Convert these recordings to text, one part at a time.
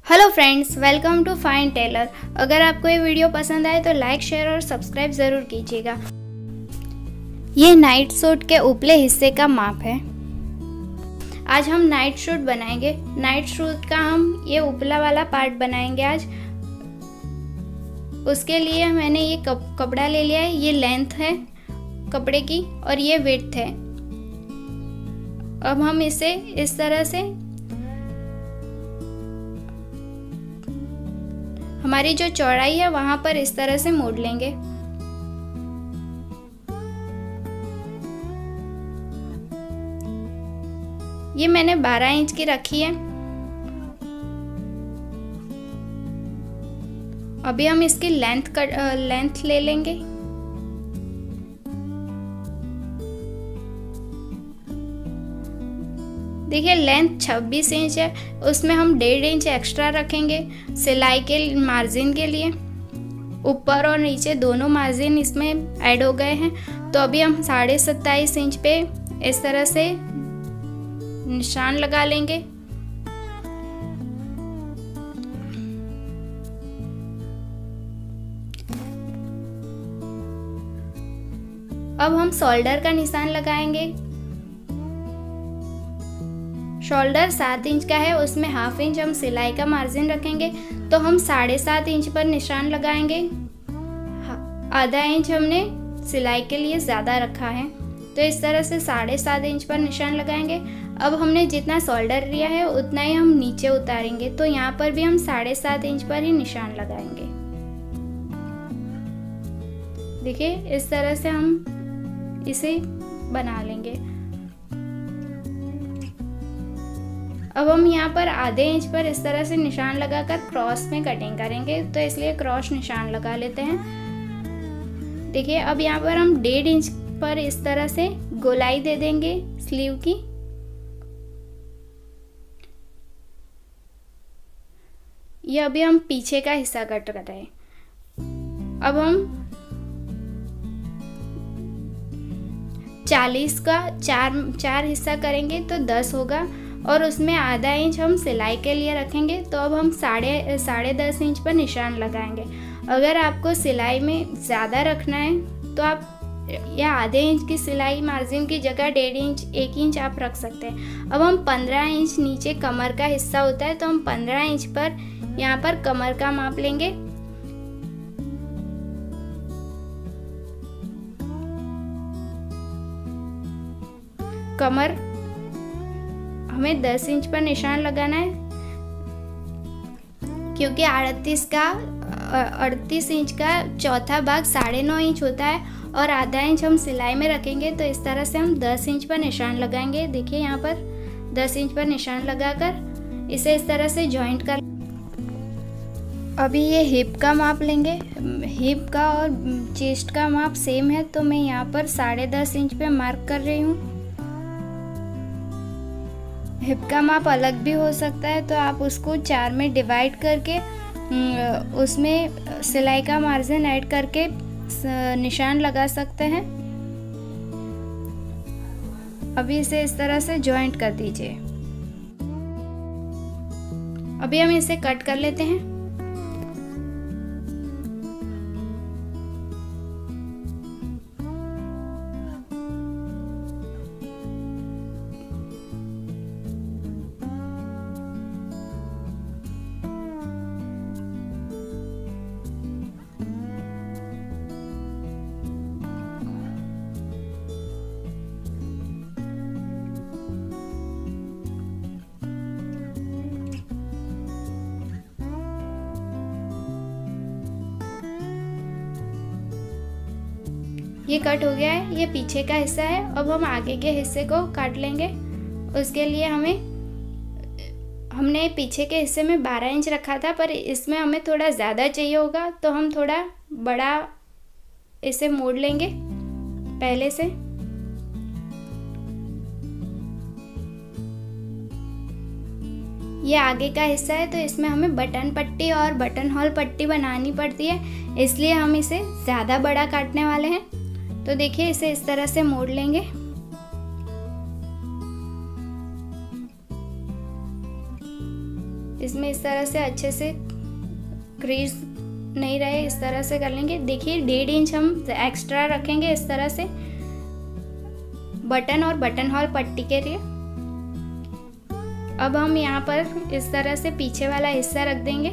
Hello friends, welcome to fine tailor. अगर आपको ये वीडियो पसंद आए तो लाइक, शेयर और सब्सक्राइब ज़रूर कीजिएगा। ये नाइट सूट के उपले हिस्से का माप है। आज हम नाइट सूट बनाएंगे। नाइट सूट का हम ये उपला वाला पार्ट बनाएंगे आज। उसके लिए मैंने ये कपड़ा ले लिया है। ये लेंथ है कपड़े की और ये विड्थ है। अब हम इसे इस तरह से हमारी जो चौड़ाई है वहां पर इस तरह से मोड़ लेंगे। ये मैंने 12 इंच की रखी है। अभी हम इसकी लेंथ ले लेंगे। देखिए लेंथ 26 इंच है, उसमें हम 1.5 इंच एक्स्ट्रा रखेंगे सिलाई के मार्जिन के लिए। ऊपर और नीचे दोनों मार्जिन इसमें ऐड हो गए हैं। तो अभी हम 27.5 इंच पे इस तरह से निशान लगा लेंगे। अब हम शोल्डर का निशान लगाएंगे। शोल्डर 7 इंच का है, उसमें 1/2 इंच हम सिलाई का मार्जिन रखेंगे। तो हम 7.5 इंच पर निशान लगाएंगे। आधा इंच हमने सिलाई के लिए ज़्यादा रखा है, तो इस तरह से 7.5 इंच पर निशान लगाएंगे। अब हमने जितना शोल्डर लिया है उतना ही हम नीचे उतारेंगे। तो यहाँ पर भी हम 7.5 इंच पर ही निशान लगाएंगे। देखिए इस तरह से हम इसे बना लेंगे। अब हम यहाँ पर आधे इंच पर इस तरह से निशान लगाकर क्रॉस में कटिंग करेंगे, तो इसलिए क्रॉस निशान लगा लेते हैं। देखिए अब यहाँ पर हम 1.5 इंच पर इस तरह से गोलाई दे देंगे स्लीव की। ये अभी हम पीछे का हिस्सा कट कर रहे हैं। अब हम 40 का चार हिस्सा करेंगे तो 10 होगा और उसमें आधा इंच हम सिलाई के लिए रखेंगे। तो अब हम 10.5 इंच पर निशान लगाएंगे। अगर आपको सिलाई में ज़्यादा रखना है तो आप या आधे इंच की सिलाई मार्जिन की जगह 1.5 इंच 1 इंच आप रख सकते हैं। अब हम 15 इंच नीचे कमर का हिस्सा होता है, तो हम 15 इंच पर यहाँ पर कमर का माप लेंगे। कमर हमें 10 इंच पर निशान लगाना है, क्योंकि 38 इंच का चौथा भाग 9.5 इंच होता है और आधा इंच हम सिलाई में रखेंगे। तो इस तरह से हम 10 इंच पर निशान लगाएंगे। देखिए यहाँ पर 10 इंच पर निशान लगाकर इसे इस तरह से जॉइंट कर। अभी ये हिप का माप लेंगे। हिप का और चेस्ट का माप सेम है, तो मैं यहाँ पर 10.5 इंच पे मार्क कर रही हूँ। हिप का माप अलग भी हो सकता है, तो आप उसको 4 में डिवाइड करके उसमें सिलाई का मार्जिन ऐड करके निशान लगा सकते हैं। अभी इसे इस तरह से जॉइंट कर दीजिए। अभी हम इसे कट कर लेते हैं। ये कट हो गया है, ये पीछे का हिस्सा है। अब हम आगे के हिस्से को काट लेंगे। उसके लिए हमने पीछे के हिस्से में 12 इंच रखा था, पर इसमें हमें थोड़ा ज़्यादा चाहिए होगा, तो हम थोड़ा बड़ा इसे मोड़ लेंगे पहले से। ये आगे का हिस्सा है, तो इसमें हमें बटन पट्टी और बटन होल पट्टी बनानी पड़ती है, इसलिए हम इसे ज़्यादा बड़ा काटने वाले हैं। तो देखिए इसे इस तरह से मोड़ लेंगे। इसमें इस तरह से अच्छे से क्रीज नहीं रहे, इस तरह से कर लेंगे। देखिए 1.5 इंच हम एक्स्ट्रा रखेंगे इस तरह से बटन और बटन होल पट्टी के लिए। अब हम यहाँ पर इस तरह से पीछे वाला हिस्सा रख देंगे,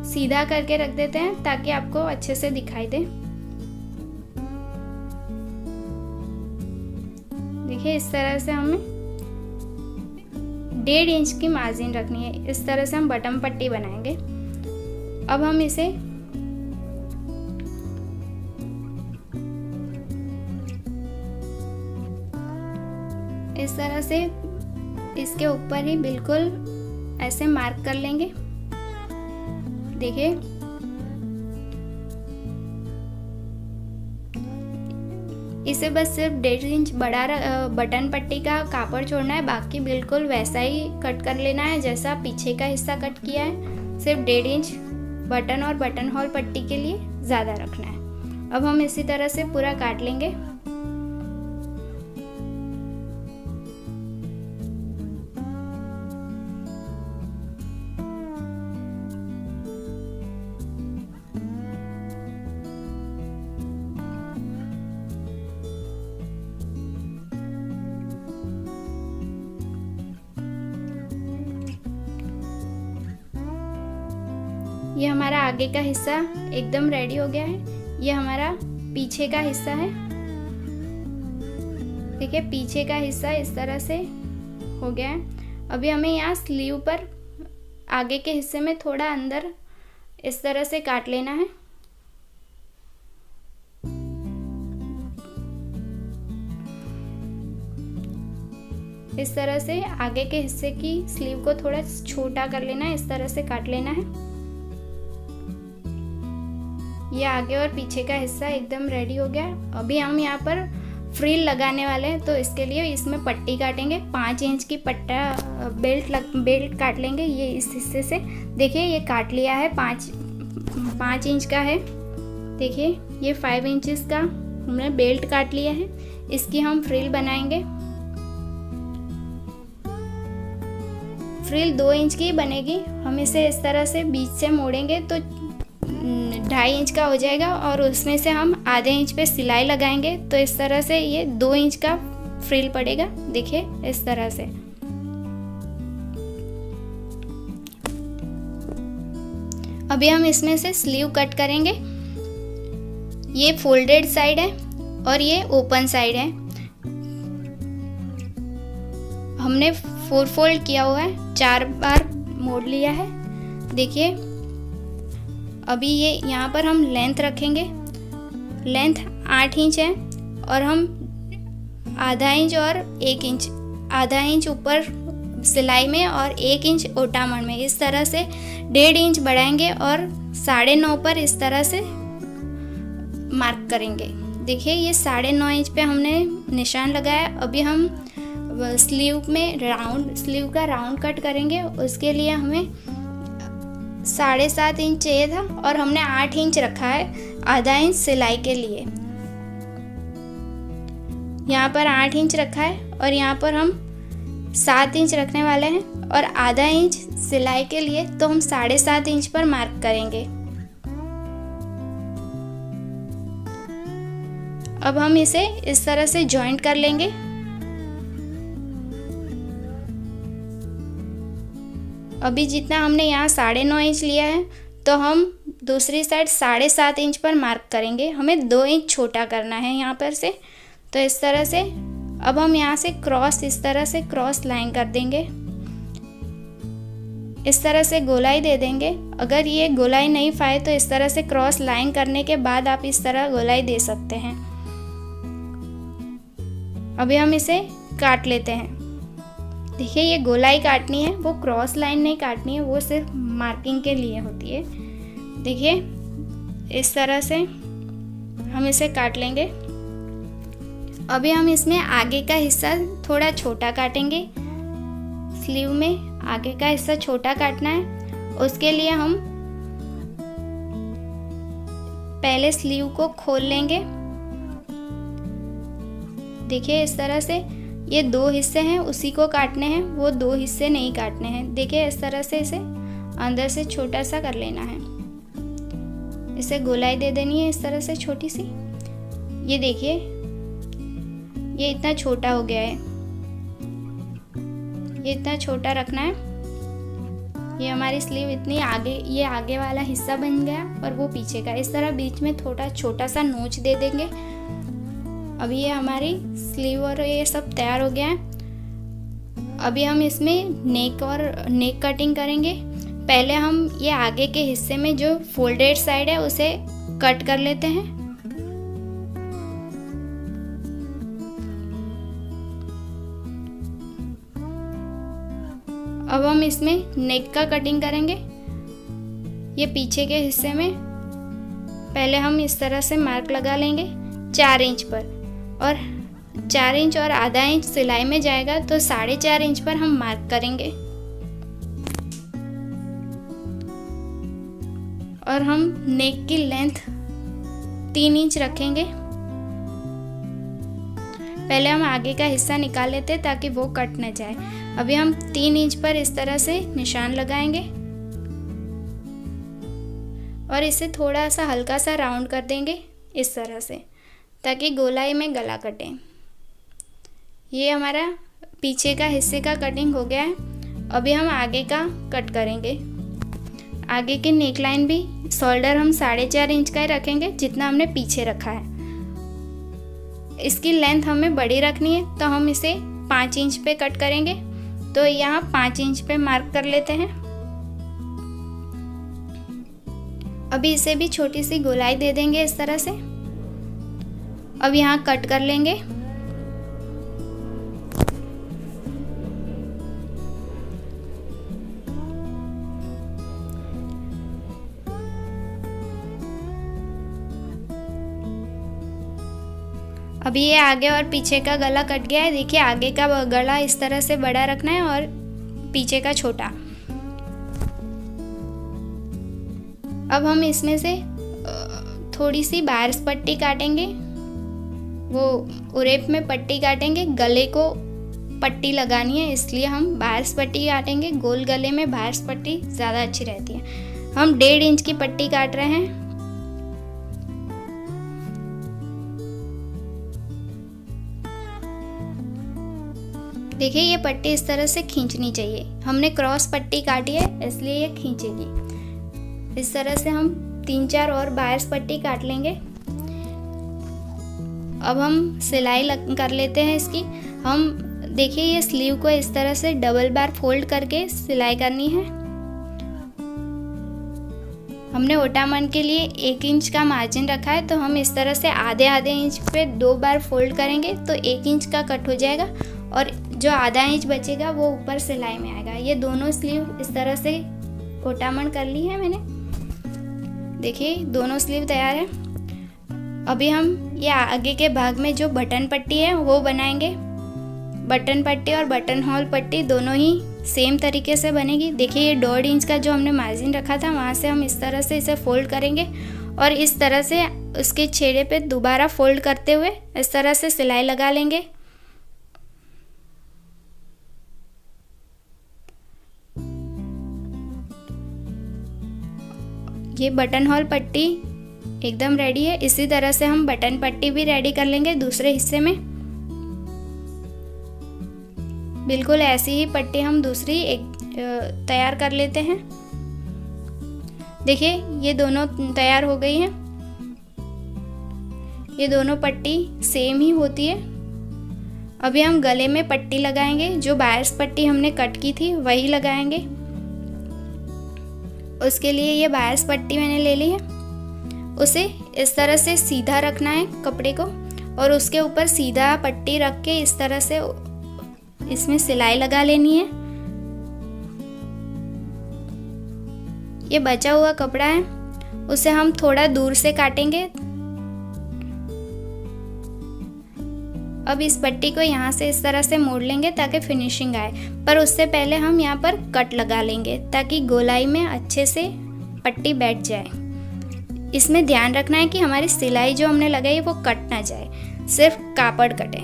सीधा करके रख देते हैं ताकि आपको अच्छे से दिखाई दे। देखिए इस तरह से हमें 1.5 इंच की मार्जिन रखनी है। इस तरह से हम बटन पट्टी बनाएंगे। अब हम इसे इस तरह से इसके ऊपर ही बिल्कुल ऐसे मार्क कर लेंगे। देखिए इसे बस सिर्फ 1.5 इंच बड़ा बटन पट्टी का कापड़ छोड़ना है, बाकी बिल्कुल वैसा ही कट कर लेना है जैसा पीछे का हिस्सा कट किया है। सिर्फ 1.5 इंच बटन और बटन होल पट्टी के लिए ज़्यादा रखना है। अब हम इसी तरह से पूरा काट लेंगे। ये हमारा आगे का हिस्सा एकदम रेडी हो गया है। ये हमारा पीछे का हिस्सा है। देखिए पीछे का हिस्सा इस तरह से हो गया है। अभी हमें यहाँ स्लीव पर आगे के हिस्से में थोड़ा अंदर इस तरह से काट लेना है। इस तरह से आगे के हिस्से की स्लीव को थोड़ा छोटा कर लेना है, इस तरह से काट लेना है। ये आगे और पीछे का हिस्सा एकदम रेडी हो गया। अभी हम यहाँ पर फ्रिल लगाने वाले हैं, तो इसके लिए इसमें पट्टी काटेंगे। 5 इंच की पट्टा बेल्ट काट लेंगे ये इस हिस्से से। देखिए ये काट लिया है, 5 इंच का है। देखिए ये 5 इंचेस का हमने बेल्ट काट लिया है। इसकी हम फ्रिल बनाएंगे। फ्रिल 2 इंच की बनेगी। हम इसे इस तरह से बीच से मोड़ेंगे तो 2.5 इंच का हो जाएगा और उसमें से हम आधे इंच पे सिलाई लगाएंगे, तो इस तरह से ये 2 इंच का फ्रिल पड़ेगा। देखिए इस तरह से। अभी हम इसमें से स्लीव कट करेंगे। ये फोल्डेड साइड है और ये ओपन साइड है। हमने 4 फोल्ड किया हुआ है, 4 बार मोड़ लिया है। देखिए अभी ये यहाँ पर हम लेंथ रखेंगे। लेंथ 8 इंच है और हम आधा इंच और 1 इंच, आधा इंच ऊपर सिलाई में और 1 इंच ओटामण में इस तरह से 1.5 इंच बढ़ाएंगे और 9.5 पर इस तरह से मार्क करेंगे। देखिए ये 9.5 इंच पे हमने निशान लगाया। अभी हम स्लीव का राउंड कट करेंगे। उसके लिए हमें 7.5 इंच चाहिए था और हमने 8 इंच रखा है आधा इंच सिलाई के लिए। यहाँ पर 8 इंच रखा है और यहाँ पर हम 7 इंच रखने वाले हैं और आधा इंच सिलाई के लिए, तो हम 7.5 इंच पर मार्क करेंगे। अब हम इसे इस तरह से जॉइंट कर लेंगे। अभी जितना हमने यहाँ 9.5 इंच लिया है, तो हम दूसरी साइड 7.5 इंच पर मार्क करेंगे। हमें 2 इंच छोटा करना है यहाँ पर से, तो इस तरह से। अब हम यहाँ से क्रॉस, इस तरह से क्रॉस लाइन कर देंगे। इस तरह से गोलाई दे देंगे। अगर ये गोलाई नहीं पाए तो इस तरह से क्रॉस लाइन करने के बाद आप इस तरह गोलाई दे सकते हैं। अभी हम इसे काट लेते हैं। देखिए ये गोलाई काटनी है, वो क्रॉस लाइन नहीं काटनी है, वो सिर्फ मार्किंग के लिए होती है। देखिए इस तरह से हम इसे काट लेंगे। अभी हम इसमें आगे का हिस्सा थोड़ा छोटा काटेंगे। स्लीव में आगे का हिस्सा छोटा काटना है। उसके लिए हम पहले स्लीव को खोल लेंगे। देखिए इस तरह से ये 2 हिस्से हैं, उसी को काटने हैं, वो 2 हिस्से नहीं काटने हैं। देखिए इस तरह से इसे अंदर से छोटा सा कर लेना है, इसे गोलाई दे देनी है इस तरह से छोटी सी। ये देखिए ये इतना छोटा हो गया है, ये इतना छोटा रखना है। ये हमारी स्लीव इतनी आगे, ये आगे वाला हिस्सा बन गया और वो पीछे का। इस तरह बीच में थोड़ा छोटा सा नोच दे देंगे। अभी ये हमारी स्लीव और ये सब तैयार हो गया है। अभी हम इसमें नेक कटिंग करेंगे। पहले हम ये आगे के हिस्से में जो फोल्डेड साइड है उसे कट कर लेते हैं। अब हम इसमें नेक का कटिंग करेंगे। ये पीछे के हिस्से में पहले हम इस तरह से मार्क लगा लेंगे 4 इंच पर, और 4 इंच और आधा इंच सिलाई में जाएगा तो 4.5 इंच पर हम मार्क करेंगे। और हम नेक की लेंथ 3 इंच रखेंगे। पहले हम आगे का हिस्सा निकाल लेते हैं ताकि वो कट न जाए। अभी हम 3 इंच पर इस तरह से निशान लगाएंगे और इसे थोड़ा सा हल्का सा राउंड कर देंगे इस तरह से, ताकि गोलाई में गला कटे। ये हमारा पीछे का हिस्से का कटिंग हो गया है। अभी हम आगे का कट करेंगे। आगे की नेक लाइन भी शोल्डर हम 4.5 इंच का ही रखेंगे जितना हमने पीछे रखा है। इसकी लेंथ हमें बड़ी रखनी है तो हम इसे 5 इंच पे कट करेंगे। तो यहाँ 5 इंच पे मार्क कर लेते हैं। अभी इसे भी छोटी सी गोलाई दे देंगे इस तरह से। अब यहाँ कट कर लेंगे। अभी ये आगे और पीछे का गला कट गया है। देखिए आगे का गला इस तरह से बड़ा रखना है और पीछे का छोटा। अब हम इसमें से थोड़ी सी बार्स पट्टी काटेंगे। वो उरेप में पट्टी काटेंगे, गले को पट्टी लगानी है इसलिए हम बार्स पट्टी काटेंगे। गोल गले में बार्स पट्टी ज़्यादा अच्छी रहती है। हम 1.5 इंच की पट्टी काट रहे हैं। देखिए ये पट्टी इस तरह से खींचनी चाहिए। हमने क्रॉस पट्टी काटी है इसलिए ये खींचेगी। इस तरह से हम 3-4 और बार्स पट्टी काट लेंगे। अब हम सिलाई कर लेते हैं इसकी। हम देखिए ये स्लीव को इस तरह से डबल बार फोल्ड करके सिलाई करनी है। हमने ओटामन के लिए 1 इंच का मार्जिन रखा है तो हम इस तरह से आधे इंच पे 2 बार फोल्ड करेंगे तो 1 इंच का कट हो जाएगा और जो आधा इंच बचेगा वो ऊपर सिलाई में आएगा। ये दोनों स्लीव इस तरह से ओटामन कर ली है मैंने। देखिए दोनों स्लीव तैयार है। अभी हम ये आगे के भाग में जो बटन पट्टी है वो बनाएंगे। बटन पट्टी और बटन होल पट्टी दोनों ही सेम तरीके से बनेगी। देखिए ये 1.5 इंच का जो हमने मार्जिन रखा था वहाँ से हम इस तरह से इसे फोल्ड करेंगे और इस तरह से उसके छेड़े पे दोबारा फोल्ड करते हुए इस तरह से सिलाई लगा लेंगे। ये बटन होल पट्टी एकदम रेडी है। इसी तरह से हम बटन पट्टी भी रेडी कर लेंगे दूसरे हिस्से में। बिल्कुल ऐसी ही पट्टी हम दूसरी तैयार कर लेते हैं। देखिए ये दोनों तैयार हो गई हैं। ये दोनों पट्टी सेम ही होती है। अभी हम गले में पट्टी लगाएंगे। जो बायर्स पट्टी हमने कट की थी वही लगाएंगे। उसके लिए ये बायर्स पट्टी मैंने ले ली है। उसे इस तरह से सीधा रखना है कपड़े को और उसके ऊपर सीधा पट्टी रख के इस तरह से इसमें सिलाई लगा लेनी है। ये बचा हुआ कपड़ा है उसे हम थोड़ा दूर से काटेंगे। अब इस पट्टी को यहाँ से इस तरह से मोड़ लेंगे ताकि फिनिशिंग आए, पर उससे पहले हम यहाँ पर कट लगा लेंगे ताकि गोलाई में अच्छे से पट्टी बैठ जाए। इसमें ध्यान रखना है कि हमारी सिलाई जो हमने लगाई वो कट ना जाए, सिर्फ कापड़ कटे।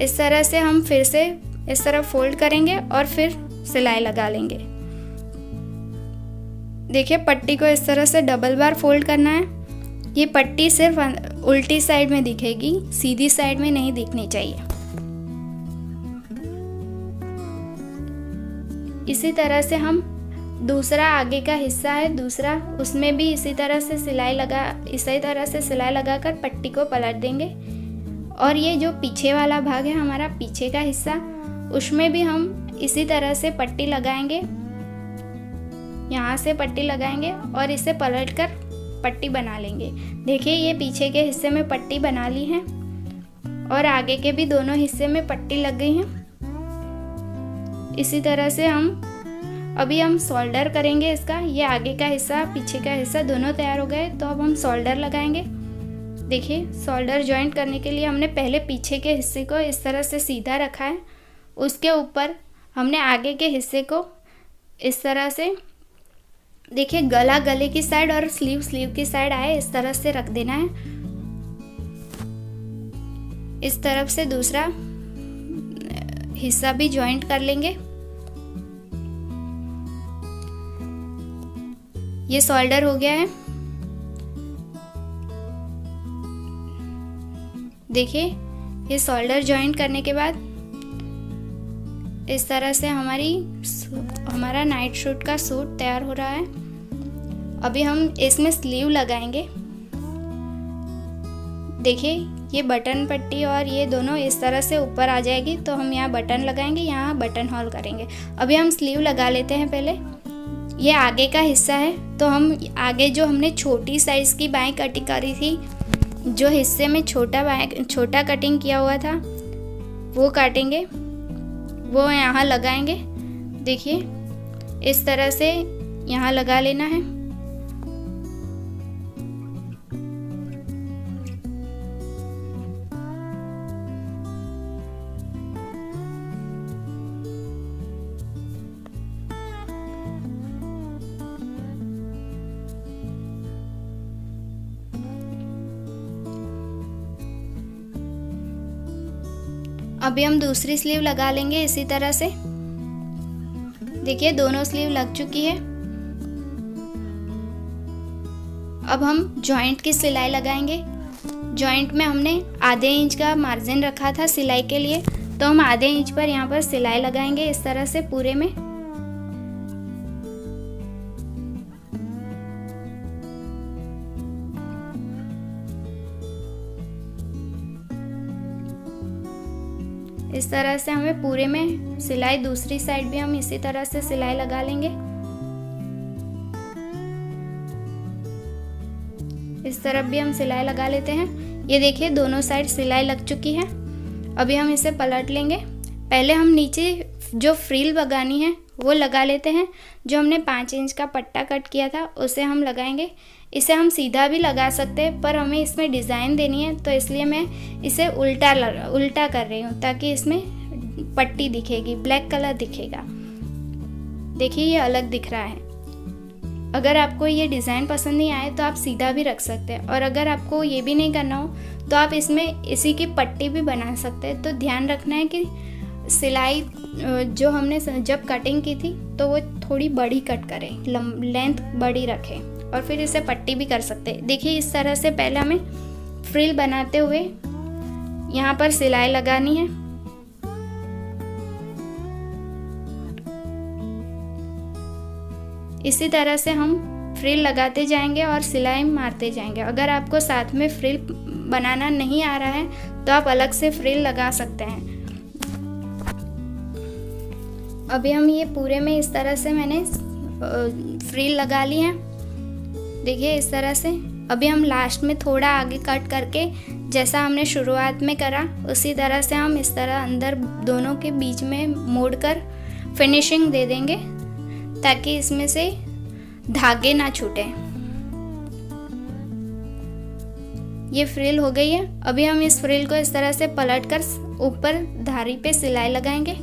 इस तरह से हम फिर से इस तरह फोल्ड करेंगे और फिर सिलाई लगा लेंगे। देखिए पट्टी को इस तरह से डबल बार फोल्ड करना है। ये पट्टी सिर्फ उल्टी साइड में दिखेगी, सीधी साइड में नहीं दिखनी चाहिए। इसी तरह से हम दूसरा आगे का हिस्सा है दूसरा, उसमें भी इसी तरह से सिलाई लगाकर पट्टी को पलट देंगे। और ये जो पीछे वाला भाग है हमारा पीछे का हिस्सा, उसमें भी हम इसी तरह से पट्टी लगाएंगे। यहाँ से पट्टी लगाएंगे और इसे पलटकर पट्टी बना लेंगे। देखिए ये पीछे के हिस्से में पट्टी बना ली है और आगे के भी दोनों हिस्से में पट्टी लग गई है। इसी तरह से अभी हम सोल्डर करेंगे इसका। ये आगे का हिस्सा पीछे का हिस्सा दोनों तैयार हो गए, तो अब हम सोल्डर लगाएंगे। देखिए सोल्डर जॉइंट करने के लिए हमने पहले पीछे के हिस्से को इस तरह से सीधा रखा है, उसके ऊपर हमने आगे के हिस्से को इस तरह से, देखिए गला गले की साइड और स्लीव की साइड आए इस तरह से रख देना है। इस तरफ से दूसरा हिस्सा भी जॉइंट कर लेंगे। ये सोल्डर हो गया है। देखिए ये सोल्डर जॉइंट करने के बाद इस तरह से हमारा नाइट सूट का सूट तैयार हो रहा है। अभी हम इसमें स्लीव लगाएंगे। देखिए ये बटन पट्टी और ये दोनों इस तरह से ऊपर आ जाएगी, तो हम यहाँ बटन लगाएंगे, यहाँ बटन होल करेंगे। अभी हम स्लीव लगा लेते हैं। पहले ये आगे का हिस्सा है, तो हम आगे जो हमने छोटी साइज़ की बाएं कटिंग करी थी, जो हिस्से में छोटा कटिंग किया हुआ था वो काटेंगे, वो यहाँ लगाएंगे। देखिए इस तरह से यहाँ लगा लेना है। अभी हम दूसरी स्लीव लगा लेंगे इसी तरह से। देखिए दोनों स्लीव लग चुकी है। अब हम जॉइंट की सिलाई लगाएंगे। जॉइंट में हमने आधे इंच का मार्जिन रखा था सिलाई के लिए, तो हम आधे इंच पर यहाँ पर सिलाई लगाएंगे इस तरह से पूरे में। इस तरह से हमें पूरे में सिलाई, दूसरी साइड भी हम इसी तरह से सिलाई लगा लेंगे। इस तरफ भी हम सिलाई लगा लेते हैं। ये देखिए दोनों साइड सिलाई लग चुकी है। अभी हम इसे पलट लेंगे। पहले हम नीचे जो फ्रिल लगानी है वो लगा लेते हैं। जो हमने 5 इंच का पट्टा कट किया था उसे हम लगाएंगे। इसे हम सीधा भी लगा सकते हैं, पर हमें इसमें डिज़ाइन देनी है, तो इसलिए मैं इसे उल्टा कर रही हूँ, ताकि इसमें पट्टी दिखेगी, ब्लैक कलर दिखेगा। देखिए ये अलग दिख रहा है। अगर आपको ये डिज़ाइन पसंद नहीं आए तो आप सीधा भी रख सकते हैं, और अगर आपको ये भी नहीं करना हो तो आप इसमें इसी की पट्टी भी बना सकते हैं। तो ध्यान रखना है कि सिलाई जो हमने जब कटिंग की थी तो वो थोड़ी बड़ी कट करें, लेंथ बड़ी रखें, और फिर इसे पट्टी भी कर सकते हैं। देखिए इस तरह से पहले हमें फ्रिल बनाते हुए यहाँ पर सिलाई लगानी है। इसी तरह से हम फ्रिल लगाते जाएंगे और सिलाई मारते जाएंगे। अगर आपको साथ में फ्रिल बनाना नहीं आ रहा है तो आप अलग से फ्रिल लगा सकते हैं। अभी हम ये पूरे में इस तरह से मैंने फ्रिल लगा ली है। देखिए इस तरह से। अभी हम लास्ट में थोड़ा आगे कट करके, जैसा हमने शुरुआत में करा उसी तरह से हम इस तरह अंदर दोनों के बीच में मोड़कर फिनिशिंग दे देंगे, ताकि इसमें से धागे ना छूटे। ये फ्रिल हो गई है। अभी हम इस फ्रिल को इस तरह से पलटकर ऊपर धारी पे सिलाई लगाएंगे।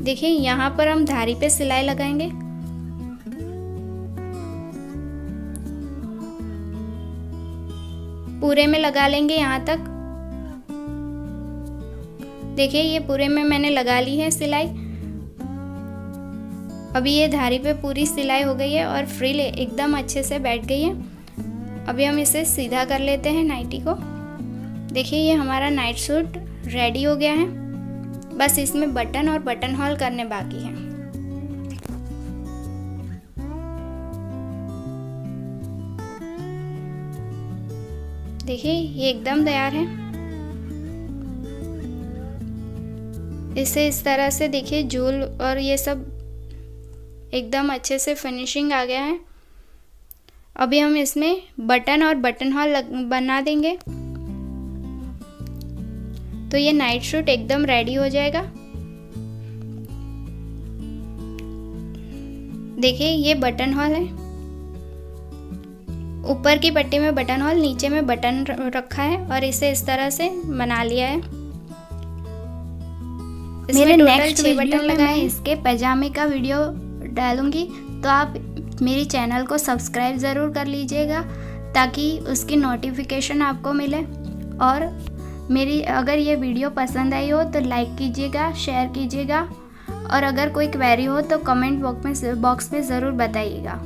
देखिए यहाँ पर हम धारी पे सिलाई लगाएंगे। पूरे में लगा लेंगे यहाँ तक। देखिए ये पूरे में मैंने लगा ली है सिलाई। अभी ये धारी पे पूरी सिलाई हो गई है और फ्रिल एकदम अच्छे से बैठ गई है। अभी हम इसे सीधा कर लेते हैं नाइटी को। देखिए ये हमारा नाइट सूट रेडी हो गया है। बस इसमें बटन और बटन होल करने बाकी हैं। देखिए ये एकदम तैयार है। इसे इस तरह से देखिए झूल और ये सब एकदम अच्छे से फिनिशिंग आ गया है। अभी हम इसमें बटन और बटन होल बना देंगे तो ये नाइट सूट एकदम रेडी हो जाएगा। देखिए ये बटन होल है, ऊपर की पट्टी में बटन होल, नीचे में बटन रखा है और इसे इस तरह से बना लिया है। मेरे नेक्स्ट बटन लगाए इसके पैजामे का वीडियो डालूंगी, तो आप मेरी चैनल को सब्सक्राइब ज़रूर कर लीजिएगा ताकि उसकी नोटिफिकेशन आपको मिले। और मेरी अगर ये वीडियो पसंद आई हो तो लाइक कीजिएगा, शेयर कीजिएगा और अगर कोई क्वेरी हो तो कमेंट बॉक्स में ज़रूर बताइएगा।